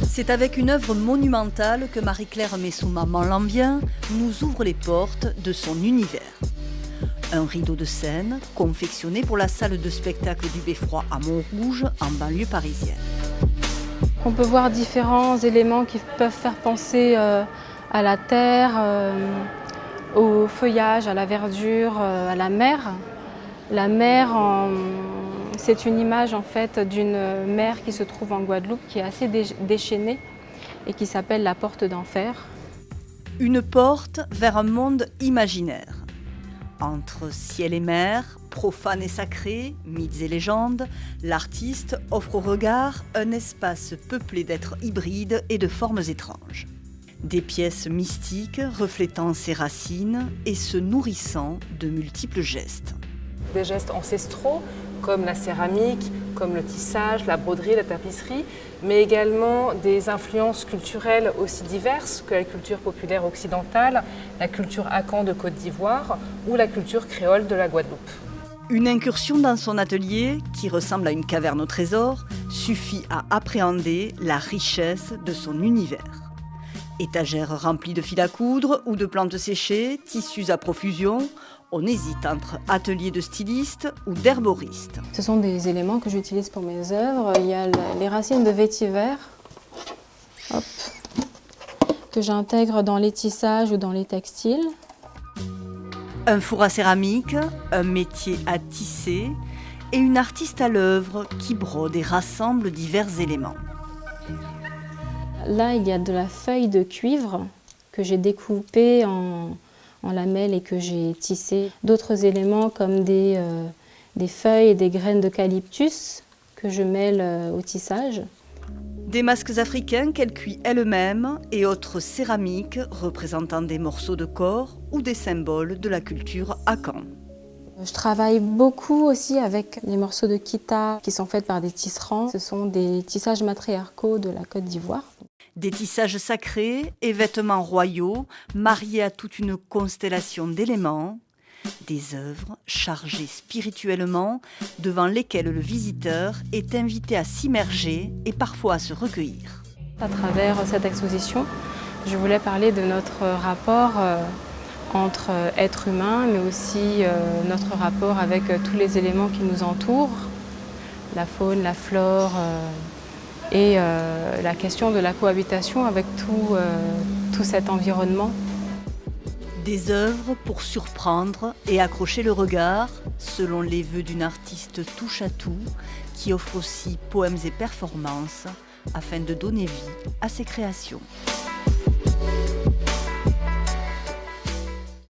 C'est avec une œuvre monumentale que Marie-Claire Messouma-Manlambien nous ouvre les portes de son univers. Un rideau de scène confectionné pour la salle de spectacle du Beffroi à Montrouge, en banlieue parisienne. On peut voir différents éléments qui peuvent faire penser à la terre, au feuillage, à la verdure, à la mer. La mer, c'est une image en fait d'une mer qui se trouve en Guadeloupe, qui est assez déchaînée et qui s'appelle la porte d'enfer. Une porte vers un monde imaginaire. Entre ciel et mer, profane et sacré, mythes et légendes, l'artiste offre au regard un espace peuplé d'êtres hybrides et de formes étranges. Des pièces mystiques reflétant ses racines et se nourrissant de multiples gestes. Des gestes ancestraux comme la céramique, comme le tissage, la broderie, la tapisserie, mais également des influences culturelles aussi diverses que la culture populaire occidentale, la culture akan de Côte d'Ivoire ou la culture créole de la Guadeloupe. Une incursion dans son atelier, qui ressemble à une caverne au trésor, suffit à appréhender la richesse de son univers. Étagères remplies de fils à coudre ou de plantes séchées, tissus à profusion, on hésite entre atelier de styliste ou d'herboriste. Ce sont des éléments que j'utilise pour mes œuvres. Il y a les racines de vétiver, que j'intègre dans les tissages ou dans les textiles. Un four à céramique, un métier à tisser et une artiste à l'œuvre qui brode et rassemble divers éléments. Là, il y a de la feuille de cuivre que j'ai découpée en lamelles et que j'ai tissé. D'autres éléments comme des feuilles et des graines d'eucalyptus que je mêle au tissage. Des masques africains qu'elle cuit elle-même et autres céramiques représentant des morceaux de corps ou des symboles de la culture akan. Je travaille beaucoup aussi avec les morceaux de kita qui sont faits par des tisserands. Ce sont des tissages matriarcaux de la Côte d'Ivoire. Des tissages sacrés et vêtements royaux mariés à toute une constellation d'éléments, des œuvres chargées spirituellement devant lesquelles le visiteur est invité à s'immerger et parfois à se recueillir. À travers cette exposition, je voulais parler de notre rapport entre êtres humains, mais aussi notre rapport avec tous les éléments qui nous entourent, la faune, la flore, et la question de la cohabitation avec tout cet environnement. Des œuvres pour surprendre et accrocher le regard, selon les vœux d'une artiste touche-à-tout, qui offre aussi poèmes et performances, afin de donner vie à ses créations.